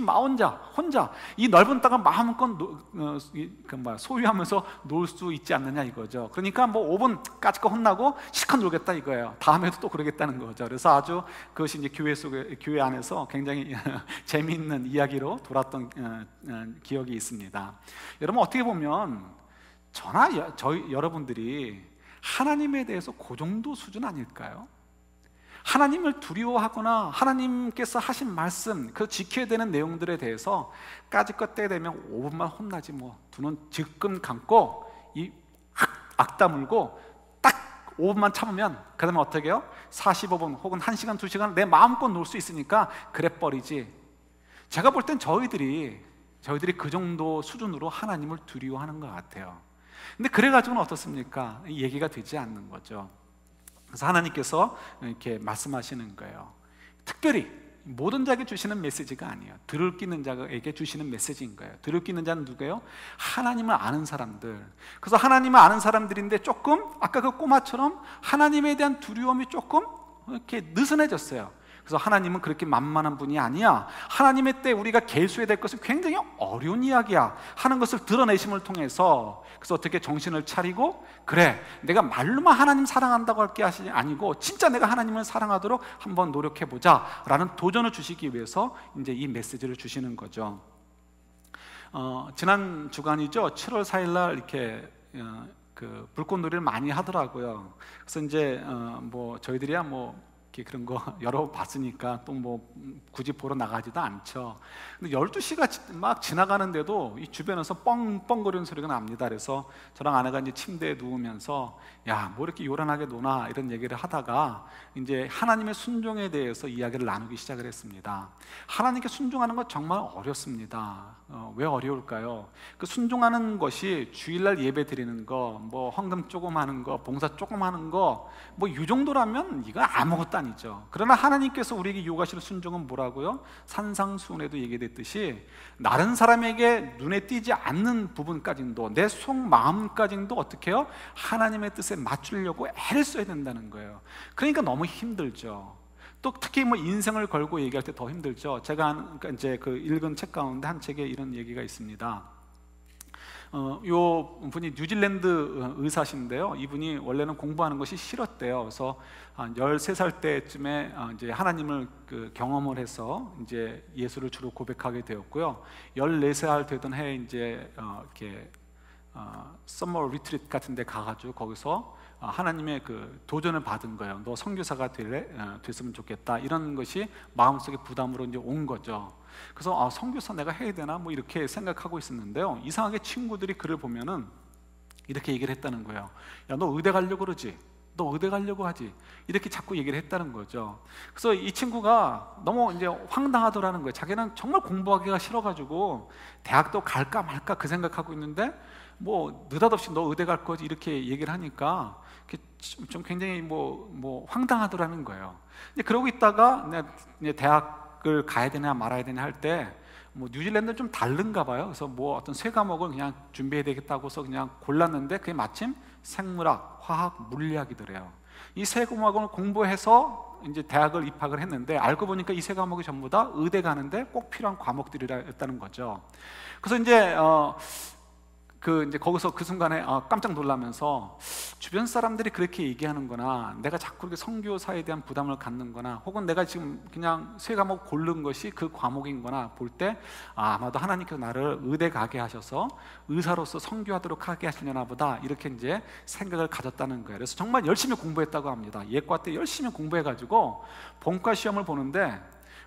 혼자 이 넓은 땅을 마음껏 소유하면서 놀 수 있지 않느냐 이거죠. 그러니까 뭐 5분까지 혼나고 실컷 놀겠다 이거예요. 다음에도 또 그러겠다는 거죠. 그래서 아주 그것이 이제 교회 안에서 굉장히 재미있는 이야기로 돌았던 기억이 있습니다. 여러분 어떻게 보면 저나 저희 여러분들이 하나님에 대해서 그 정도 수준 아닐까요? 하나님을 두려워하거나 하나님께서 하신 말씀, 그 지켜야 되는 내용들에 대해서 까짓것 때 되면 5분만 혼나지 뭐 두 눈 질끔 감고 이 악 다물고 딱 5분만 참으면 그 다음에 어떻게 해요? 45분 혹은 1시간 2시간 내 마음껏 놀 수 있으니까 그래 버리지. 제가 볼 땐 저희들이 그 정도 수준으로 하나님을 두려워하는 것 같아요. 근데 그래가지고는 어떻습니까? 얘기가 되지 않는 거죠. 그래서 하나님께서 이렇게 말씀하시는 거예요. 특별히 모든 자에게 주시는 메시지가 아니에요. 들을 끼는 자에게 주시는 메시지인 거예요. 들을 끼는 자는 누구예요? 하나님을 아는 사람들. 그래서 하나님을 아는 사람들인데 조금 아까 그 꼬마처럼 하나님에 대한 두려움이 조금 이렇게 느슨해졌어요. 그래서 하나님은 그렇게 만만한 분이 아니야. 하나님의 때 우리가 계수해야 될 것은 굉장히 어려운 이야기야 하는 것을 드러내심을 통해서 그래서 어떻게 정신을 차리고 그래 내가 말로만 하나님 사랑한다고 할 게 아니고 진짜 내가 하나님을 사랑하도록 한번 노력해보자 라는 도전을 주시기 위해서 이제 이 메시지를 주시는 거죠. 지난 주간이죠. 7월 4일 날 이렇게 그 불꽃놀이를 많이 하더라고요. 그래서 이제 뭐 저희들이야 뭐 그런 거 여러 번 봤으니까 또 뭐 굳이 보러 나가지도 않죠. 근데 12시가 막 지나가는데도 이 주변에서 뻥뻥거리는 소리가 납니다. 그래서 저랑 아내가 이제 침대에 누우면서 야, 뭐 이렇게 요란하게 노나 이런 얘기를 하다가 이제 하나님의 순종에 대해서 이야기를 나누기 시작을 했습니다. 하나님께 순종하는 건 정말 어렵습니다. 왜 어려울까요? 그 순종하는 것이 주일날 예배 드리는 거, 뭐 헌금 조금 하는 거, 봉사 조금 하는 거, 뭐 이 정도라면 이거 아무것도 아니죠. 그러나 하나님께서 우리에게 요구하시는 순종은 뭐라고요? 산상수훈에도 얘기됐듯이 다른 사람에게 눈에 띄지 않는 부분까지도 내 속마음까지도 어떻게 해요? 하나님의 뜻에 맞추려고 애를 써야 된다는 거예요. 그러니까 너무 힘들죠. 또 특히 뭐 인생을 걸고 얘기할 때 더 힘들죠. 제가 이제 그 읽은 책 가운데 한 책에 이런 얘기가 있습니다. 요 분이 뉴질랜드 의사신데요. 이분이 원래는 공부하는 것이 싫었대요. 그래서 한 13살 때쯤에 이제 하나님을 경험을 해서 이제 예수를 주로 고백하게 되었고요. 14살 되던 해에 이제 이렇게 서머 리트릿 같은 데 가가지고 거기서 하나님의 그 도전을 받은 거예요. 너 선교사가 됐으면 좋겠다. 이런 것이 마음속에 부담으로 이제 온 거죠. 그래서 선교사 내가 해야 되나 뭐 이렇게 생각하고 있었는데요. 이상하게 친구들이 그를 보면은 이렇게 얘기를 했다는 거예요. 야, 너 의대 가려고 그러지? 너 의대 가려고 하지? 이렇게 자꾸 얘기를 했다는 거죠. 그래서 이 친구가 너무 이제 황당하더라는 거예요. 자기는 정말 공부하기가 싫어가지고 대학도 갈까 말까 그 생각하고 있는데 뭐 느닷없이 너 의대 갈 거지 이렇게 얘기를 하니까 좀 굉장히 뭐 황당하더라는 거예요. 근데 그러고 있다가 내가 대학을 가야 되냐 말아야 되냐 할 때 뭐 뉴질랜드는 좀 다른가 봐요. 그래서 뭐 어떤 세 과목을 그냥 준비해야 되겠다고 해서 그냥 골랐는데 그게 마침 생물학, 화학, 물리학이더래요. 이 세 과목을 공부해서 이제 대학을 입학을 했는데 알고 보니까 이 세 과목이 전부 다 의대 가는데 꼭 필요한 과목들이었다는 거죠. 그래서 이제 거기서 그 순간에 깜짝 놀라면서 주변 사람들이 그렇게 얘기하는구나, 내가 자꾸 이렇게 선교사에 대한 부담을 갖는거나, 혹은 내가 지금 그냥 세 과목 고른 것이 그 과목인거나 볼 때 아마도 하나님께서 나를 의대 가게 하셔서 의사로서 선교하도록 하게 하시려나 보다, 이렇게 이제 생각을 가졌다는 거예요. 그래서 정말 열심히 공부했다고 합니다. 예과 때 열심히 공부해가지고 본과 시험을 보는데,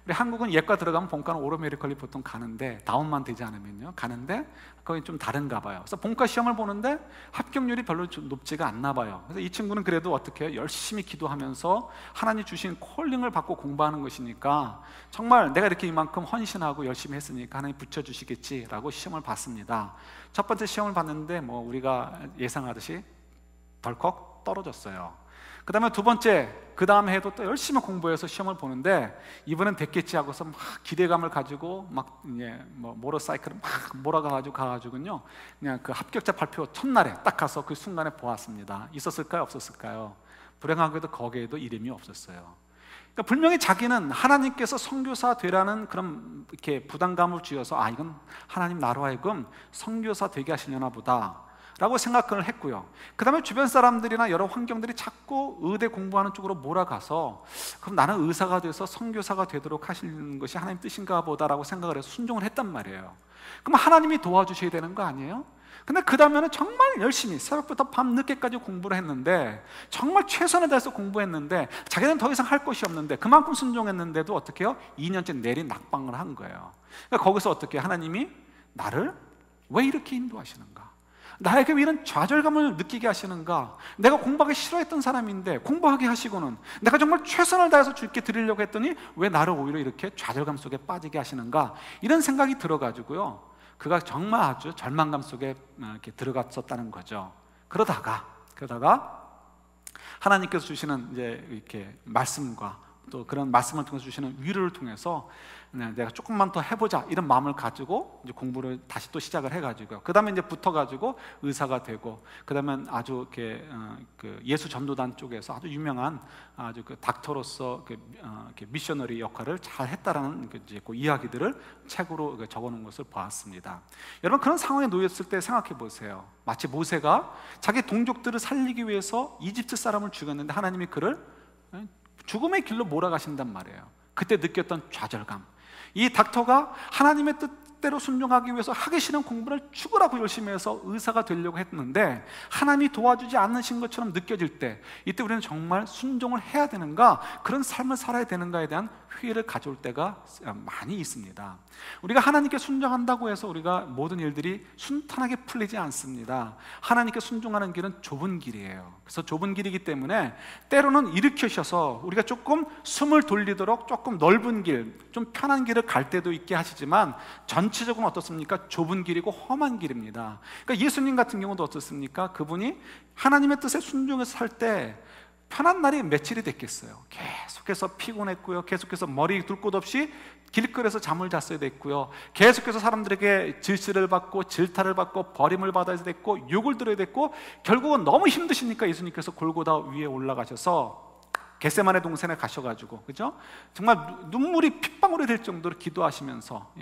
우리 한국은 예과 들어가면 본과는 오로메디컬이 보통 가는데, 다운만 되지 않으면요 가는데, 거기 좀 다른가 봐요. 그래서 본과 시험을 보는데 합격률이 별로 높지가 않나 봐요. 그래서 이 친구는 그래도 어떻게 해요? 열심히 기도하면서 하나님 주신 콜링을 받고 공부하는 것이니까 정말 내가 이렇게 이만큼 헌신하고 열심히 했으니까 하나님 붙여주시겠지라고 시험을 봤습니다. 첫 번째 시험을 봤는데 우리가 예상하듯이 덜컥 떨어졌어요. 그 다음에 두 번째, 그 다음 해도 또 열심히 공부해서 시험을 보는데 이번엔 됐겠지 하고서 막 기대감을 가지고 막 모터사이클을 막 몰아가가지고요, 그냥 그 합격자 발표 첫날에 딱 가서 그 순간에 보았습니다. 있었을까요? 없었을까요? 불행하게도 거기에도 이름이 없었어요. 그러니까 분명히 자기는 하나님께서 선교사 되라는 그런 이렇게 부담감을 주어서 이건 하나님 나로 하여금 선교사 되게 하시려나 보다 라고 생각을 했고요. 그 다음에 주변 사람들이나 여러 환경들이 자꾸 의대 공부하는 쪽으로 몰아가서 그럼 나는 의사가 돼서 선교사가 되도록 하시는 것이 하나님 뜻인가 보다라고 생각을 해서 순종을 했단 말이에요. 그럼 하나님이 도와주셔야 되는 거 아니에요? 근데 그 다음에는 정말 열심히 새벽부터 밤 늦게까지 공부를 했는데, 정말 최선을 다해서 공부했는데 자기는 더 이상 할 것이 없는데 그만큼 순종했는데도 어떻게 해요? 2년째 내리 낙방을 한 거예요. 그러니까 거기서 어떻게 하나님이 나를 왜 이렇게 인도하시는가? 나에게 왜 이런 좌절감을 느끼게 하시는가? 내가 공부하기 싫어했던 사람인데 공부하게 하시고는, 내가 정말 최선을 다해서 주께 드리려고 했더니 왜 나를 오히려 이렇게 좌절감 속에 빠지게 하시는가? 이런 생각이 들어가지고요, 그가 정말 아주 절망감 속에 이렇게 들어갔었다는 거죠. 그러다가 하나님께서 주시는 이제 이렇게 말씀과 또 그런 말씀을 통해서 주시는 위로를 통해서 내가 조금만 더 해보자 이런 마음을 가지고 이제 공부를 다시 또 시작을 해가지고요. 그 다음에 이제 붙어가지고 의사가 되고, 그 다음에 아주 이렇게 그 예수 전도단 쪽에서 아주 유명한 아주 그 닥터로서 이렇게 미셔너리 역할을 잘 했다라는 이제 그 이야기들을 책으로 적어놓은 것을 보았습니다. 여러분, 그런 상황에 놓였을 때 생각해 보세요. 마치 모세가 자기 동족들을 살리기 위해서 이집트 사람을 죽였는데 하나님이 그를 죽음의 길로 몰아가신단 말이에요. 그때 느꼈던 좌절감, 이 닥터가 하나님의 뜻대로 순종하기 위해서 하기 싫은 공부를 죽으라고 열심히 해서 의사가 되려고 했는데 하나님이 도와주지 않으신 것처럼 느껴질 때, 이때 우리는 정말 순종을 해야 되는가, 그런 삶을 살아야 되는가에 대한 회의를 가져올 때가 많이 있습니다. 우리가 하나님께 순종한다고 해서 우리가 모든 일들이 순탄하게 풀리지 않습니다. 하나님께 순종하는 길은 좁은 길이에요. 그래서 좁은 길이기 때문에 때로는 일으키셔서 우리가 조금 숨을 돌리도록 조금 넓은 길, 좀 편한 길을 갈 때도 있게 하시지만 전체적으로 어떻습니까? 좁은 길이고 험한 길입니다. 그러니까 예수님 같은 경우도 어떻습니까? 그분이 하나님의 뜻에 순종해서 살 때 편한 날이 며칠이 됐겠어요. 계속해서 피곤했고요, 계속해서 머리 둘 곳 없이 길거리에서 잠을 잤어야 됐고요, 계속해서 사람들에게 질시를 받고 질타를 받고 버림을 받아야 됐고 욕을 들어야 됐고, 결국은 너무 힘드시니까 예수님께서 골고다 위에 올라가셔서 겟세마네 동산에 가셔가지고, 그죠? 정말 눈물이 핏방울이 될 정도로 기도하시면서,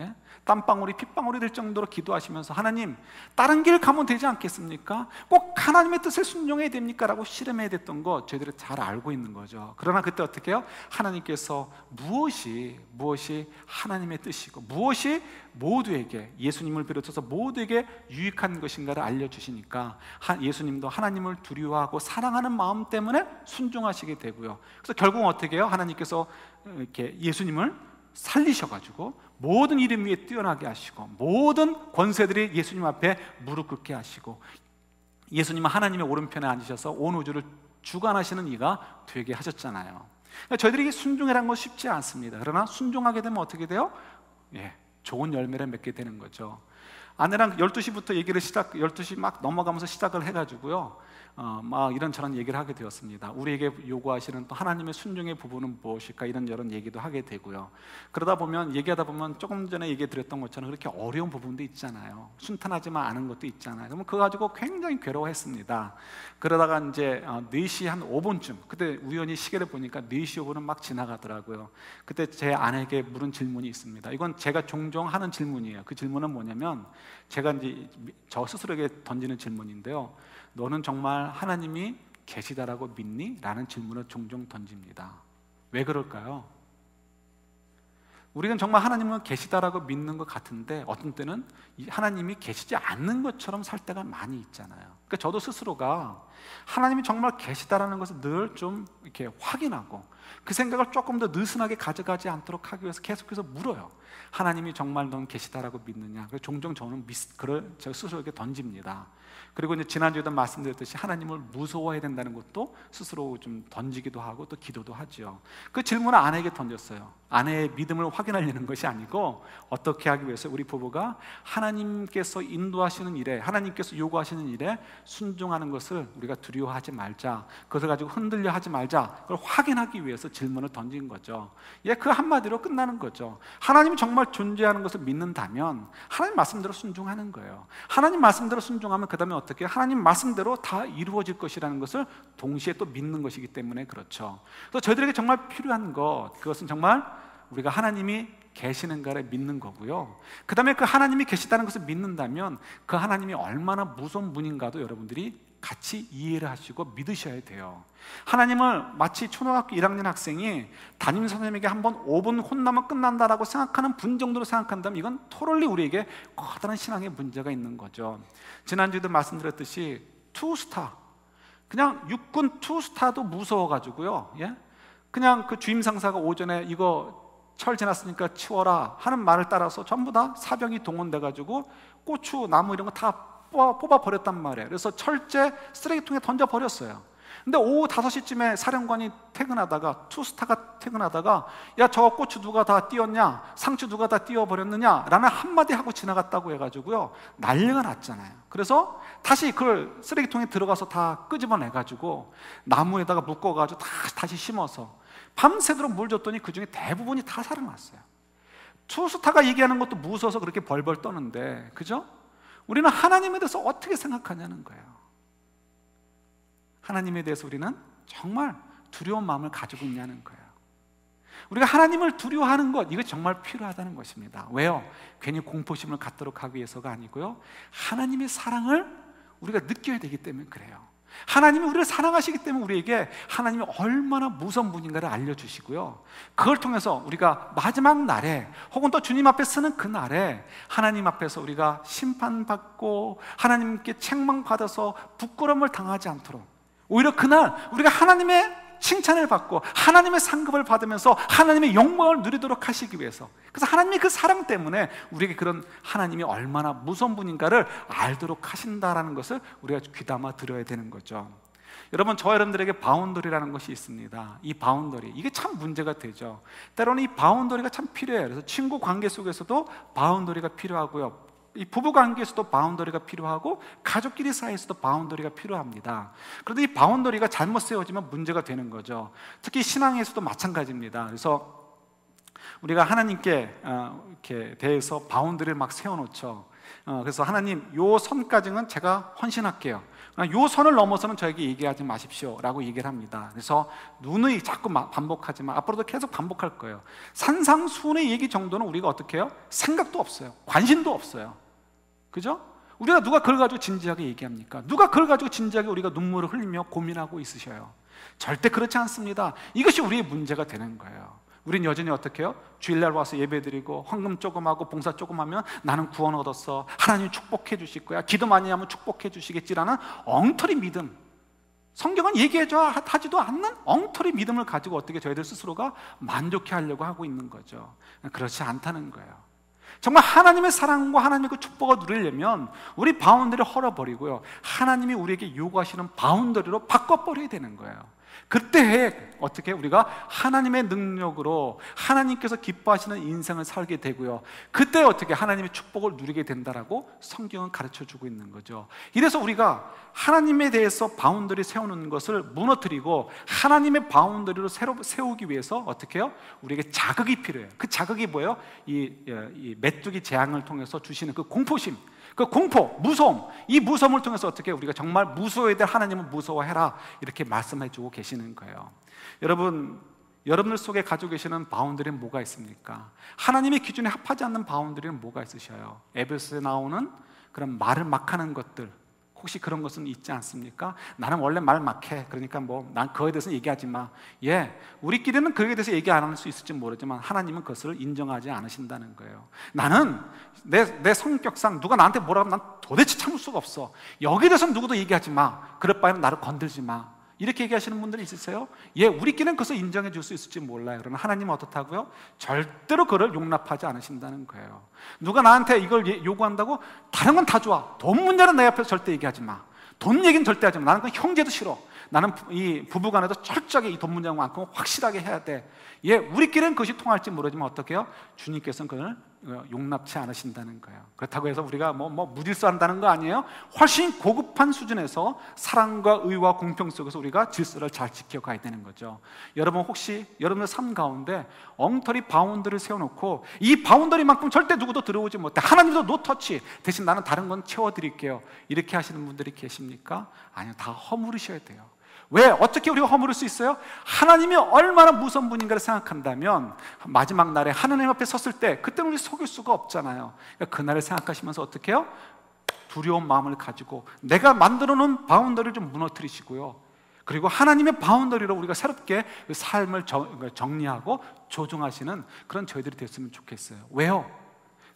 땀방울이 핏방울이 될 정도로 기도하시면서, 하나님, 다른 길 가면 되지 않겠습니까? 꼭 하나님의 뜻에 순종해야 됩니까? 라고 씨름해야 됐던 거 저희들이 잘 알고 있는 거죠. 그러나 그때 어떻게 해요? 하나님께서 무엇이 하나님의 뜻이고 무엇이 모두에게, 예수님을 비롯해서 모두에게 유익한 것인가를 알려주시니까 예수님도 하나님을 두려워하고 사랑하는 마음 때문에 순종하시게 되고요. 그래서 결국은 어떻게 해요? 하나님께서 이렇게 예수님을 살리셔가지고 모든 이름 위에 뛰어나게 하시고 모든 권세들이 예수님 앞에 무릎 꿇게 하시고, 예수님은 하나님의 오른편에 앉으셔서 온 우주를 주관하시는 이가 되게 하셨잖아요. 그러니까 저희들이 순종이라는 건 쉽지 않습니다. 그러나 순종하게 되면 어떻게 돼요? 좋은 열매를 맺게 되는 거죠. 아내랑 12시부터 얘기를 12시 막 넘어가면서 시작을 해가지고요, 막 이런저런 얘기를 하게 되었습니다. 우리에게 요구하시는 또 하나님의 순종의 부분은 무엇일까, 이런 얘기도 하게 되고요. 그러다 보면, 얘기하다 보면 조금 전에 얘기 드렸던 것처럼 그렇게 어려운 부분도 있잖아요. 순탄하지만 않은 것도 있잖아요. 그러면 그거 가지고 굉장히 괴로워했습니다. 그러다가 이제 4시 한 5분쯤, 그때 우연히 시계를 보니까 4시 5분은 막 지나가더라고요. 그때 제 아내에게 물은 질문이 있습니다. 이건 제가 종종 하는 질문이에요. 그 질문은 뭐냐면, 제가 이제 저 스스로에게 던지는 질문인데요, 너는 정말 하나님이 계시다라고 믿니? 라는 질문을 종종 던집니다. 왜 그럴까요? 우리는 정말 하나님은 계시다라고 믿는 것 같은데 어떤 때는 하나님이 계시지 않는 것처럼 살 때가 많이 있잖아요. 그러니까 저도 스스로가 하나님이 정말 계시다라는 것을 늘 좀 이렇게 확인하고 그 생각을 조금 더 느슨하게 가져가지 않도록 하기 위해서 계속해서 물어요. 하나님이 정말 넌 계시다라고 믿느냐? 그래서 종종 저는 저 스스로에게 던집니다. 그리고 이제 지난주에도 말씀드렸듯이 하나님을 무서워해야 된다는 것도 스스로 좀 던지기도 하고 또 기도도 하죠. 그 질문을 아내에게 던졌어요. 아내의 믿음을 확인하려는 것이 아니고 어떻게 하기 위해서 우리 부부가 하나님께서 인도하시는 일에, 하나님께서 요구하시는 일에 순종하는 것을 우리가 두려워하지 말자, 그것을 가지고 흔들려 하지 말자, 그걸 확인하기 위해서 질문을 던진 거죠. 그 한마디로 끝나는 거죠. 하나님이 정말 존재하는 것을 믿는다면 하나님 말씀대로 순종하는 거예요. 하나님 말씀대로 순종하면 그 다음에 어떻게 해요? 하나님 말씀대로 다 이루어질 것이라는 것을 동시에 또 믿는 것이기 때문에 그렇죠. 그래서 저희들에게 정말 필요한 것, 그것은 정말 우리가 하나님이 계시는가를 믿는 거고요. 그 다음에 그 하나님이 계시다는 것을 믿는다면 그 하나님이 얼마나 무서운 분인가도 여러분들이 같이 이해를 하시고 믿으셔야 돼요. 하나님을 마치 초등학교 1학년 학생이 담임 선생님에게 한번 5분 혼나면 끝난다라고 생각하는 분 정도로 생각한다면 이건 토럴리 우리에게 커다란 신앙의 문제가 있는 거죠. 지난주에도 말씀드렸듯이 투스타, 그냥 육군 투스타도 무서워가지고요, 그냥 그 주임 상사가 오전에 이거 철 지났으니까 치워라 하는 말을 따라서 전부 다 사병이 동원돼가지고 고추, 나무 이런 거 다 뽑아버렸단 말이에요. 그래서 철제 쓰레기통에 던져버렸어요. 근데 오후 5시쯤에 사령관이 퇴근하다가, 투스타가 퇴근하다가, 야, 저 고추 누가 다 띄웠냐? 상추 누가 다 띄워버렸느냐? 라는 한마디 하고 지나갔다고 해가지고요, 난리가 났잖아요. 그래서 다시 그걸 쓰레기통에 들어가서 다 끄집어내가지고 나무에다가 묶어가지고 다시 심어서 밤새도록 물 줬더니 그 중에 대부분이 다 살아났어요. 투스타가 얘기하는 것도 무서워서 그렇게 벌벌 떠는데, 그죠? 우리는 하나님에 대해서 어떻게 생각하냐는 거예요. 하나님에 대해서 우리는 정말 두려운 마음을 가지고 있냐는 거예요. 우리가 하나님을 두려워하는 것, 이거 정말 필요하다는 것입니다. 왜요? 괜히 공포심을 갖도록 하기 위해서가 아니고요, 하나님의 사랑을 우리가 느껴야 되기 때문에 그래요. 하나님이 우리를 사랑하시기 때문에 우리에게 하나님이 얼마나 무서운 분인가를 알려주시고요, 그걸 통해서 우리가 마지막 날에 혹은 또 주님 앞에 서는 그 날에 하나님 앞에서 우리가 심판받고 하나님께 책망받아서 부끄러움을 당하지 않도록, 오히려 그날 우리가 하나님의 칭찬을 받고 하나님의 상급을 받으면서 하나님의 영광을 누리도록 하시기 위해서, 그래서 하나님의 그 사랑 때문에 우리에게 그런 하나님이 얼마나 무서운 분인가를 알도록 하신다라는 것을 우리가 귀담아 들어야 되는 거죠. 여러분, 저 여러분들에게 바운더리라는 것이 있습니다. 이 바운더리, 이게 참 문제가 되죠. 때로는 이 바운더리가 참 필요해요. 그래서 친구 관계 속에서도 바운더리가 필요하고요, 이 부부 관계에서도 바운더리가 필요하고 가족끼리 사이에서도 바운더리가 필요합니다. 그런데 이 바운더리가 잘못 세워지면 문제가 되는 거죠. 특히 신앙에서도 마찬가지입니다. 그래서 우리가 하나님께 이렇게 대해서 바운더리를 막 세워놓죠. 그래서 하나님, 요 선까지는 제가 헌신할게요. 요 선을 넘어서는 저에게 얘기하지 마십시오 라고 얘기를 합니다. 그래서 누누이 자꾸 반복하지만 앞으로도 계속 반복할 거예요. 산상수훈의 얘기 정도는 우리가 어떻게 해요? 생각도 없어요. 관심도 없어요. 그죠? 우리가 누가 그걸 가지고 진지하게 얘기합니까? 누가 그걸 가지고 진지하게 우리가 눈물을 흘리며 고민하고 있으셔요? 절대 그렇지 않습니다. 이것이 우리의 문제가 되는 거예요. 우린 여전히 어떻게 해요? 주일날 와서 예배드리고 헌금 조금 하고 봉사 조금 하면 나는 구원 얻었어, 하나님 축복해 주실 거야, 기도 많이 하면 축복해 주시겠지라는 엉터리 믿음, 성경은 얘기해줘 하지도 않는 엉터리 믿음을 가지고 어떻게 저희들 스스로가 만족해 하려고 하고 있는 거죠. 그렇지 않다는 거예요. 정말 하나님의 사랑과 하나님의 그 축복을 누리려면 우리 바운더리를 헐어버리고요, 하나님이 우리에게 요구하시는 바운더리로 바꿔버려야 되는 거예요. 그때 어떻게 우리가 하나님의 능력으로 하나님께서 기뻐하시는 인생을 살게 되고요, 그때 어떻게 하나님의 축복을 누리게 된다라고 성경은 가르쳐주고 있는 거죠. 이래서 우리가 하나님에 대해서 바운더리 세우는 것을 무너뜨리고 하나님의 바운더리로 새로 세우기 위해서 어떻게 해요? 우리에게 자극이 필요해요. 그 자극이 뭐예요? 이 메뚜기 재앙을 통해서 주시는 그 공포심, 그 공포, 무서움, 이 무서움을 통해서 어떻게 우리가 정말 무서워야 될 하나님을 무서워해라, 이렇게 말씀해주고 계시는 거예요. 여러분들 속에 가지고 계시는 바운더리는 뭐가 있습니까? 하나님의 기준에 합하지 않는 바운더리는 뭐가 있으셔요? 에베소에 나오는 그런 말을 막 하는 것들, 혹시 그런 것은 있지 않습니까? 나는 원래 말 막해, 그러니까 난 그거에 대해서 얘기하지 마. 우리끼리는 그거에 대해서 얘기 안 할 수 있을지 모르지만 하나님은 그것을 인정하지 않으신다는 거예요. 나는 내 성격상 누가 나한테 뭐라고 하면 난 도대체 참을 수가 없어. 여기에 대해서는 누구도 얘기하지 마. 그럴 바에는 나를 건들지 마. 이렇게 얘기하시는 분들이 있으세요? 우리끼리는 그것을 인정해 줄 수 있을지 몰라요. 그러나 하나님은 어떻다고요? 절대로 그를 용납하지 않으신다는 거예요. 누가 나한테 이걸 요구한다고? 다른 건 다 좋아. 돈 문제는 내 앞에서 절대 얘기하지 마. 돈 얘기는 절대 하지 마. 나는 그 형제도 싫어. 나는 이 부부간에도 철저하게 이 돈 문제만큼은 확실하게 해야 돼. 우리끼리는 그것이 통할지 모르지만 어떻게 해요? 주님께서는 그걸 용납치 않으신다는 거예요. 그렇다고 해서 우리가 무질서한다는 거 아니에요. 훨씬 고급한 수준에서 사랑과 의와 공평 속에서 우리가 질서를 잘 지켜가야 되는 거죠. 여러분, 혹시 여러분의 삶 가운데 엉터리 바운더리를 세워놓고 이 바운더리만큼 절대 누구도 들어오지 못해, 하나님도 노터치, 대신 나는 다른 건 채워드릴게요, 이렇게 하시는 분들이 계십니까? 아니요, 다 허물으셔야 돼요. 왜? 어떻게 우리가 허물을 수 있어요? 하나님이 얼마나 무서운 분인가를 생각한다면 마지막 날에 하나님 앞에 섰을 때 그때는 우리 속일 수가 없잖아요. 그러니까 그날을 생각하시면서 어떻게 해요? 두려운 마음을 가지고 내가 만들어 놓은 바운더리를 좀 무너뜨리시고요, 그리고 하나님의 바운더리로 우리가 새롭게 그 삶을 정리하고 조정하시는 그런 저희들이 됐으면 좋겠어요. 왜요?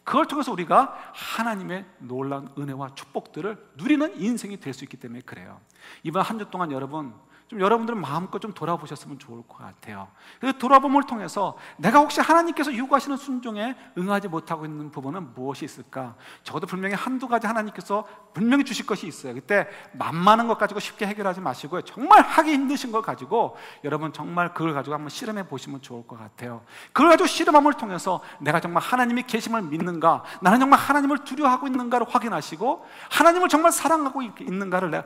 그걸 통해서 우리가 하나님의 놀라운 은혜와 축복들을 누리는 인생이 될 수 있기 때문에 그래요. 이번 한 주 동안 여러분들은 마음껏 좀 돌아보셨으면 좋을 것 같아요. 그래서 돌아봄을 통해서 내가 혹시 하나님께서 요구하시는 순종에 응하지 못하고 있는 부분은 무엇이 있을까? 적어도 분명히 한두 가지 하나님께서 분명히 주실 것이 있어요. 그때 만만한 것 가지고 쉽게 해결하지 마시고요, 정말 하기 힘드신 걸 가지고 여러분 정말 그걸 가지고 한번 실험해 보시면 좋을 것 같아요. 그걸 가지고 실험함을 통해서 내가 정말 하나님의 계심을 믿는가, 나는 정말 하나님을 두려워하고 있는가를 확인하시고, 하나님을 정말 사랑하고 있는가를,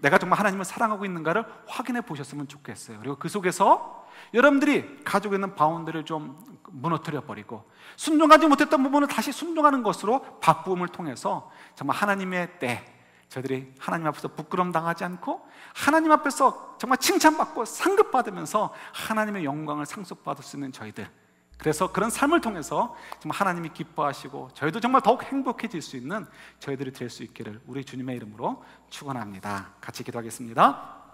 내가 정말 하나님을 사랑하고 있는가를 확인해 보셨으면 좋겠어요. 그리고 그 속에서 여러분들이 가지고 있는 바운드를 좀 무너뜨려 버리고 순종하지 못했던 부분을 다시 순종하는 것으로 바꿈을 통해서 정말 하나님의 때 저희들이 하나님 앞에서 부끄러움 당하지 않고 하나님 앞에서 정말 칭찬받고 상급받으면서 하나님의 영광을 상속받을 수 있는 저희들, 그래서 그런 삶을 통해서 정말 하나님이 기뻐하시고 저희도 정말 더욱 행복해질 수 있는 저희들이 될 수 있기를 우리 주님의 이름으로 축원합니다. 같이 기도하겠습니다.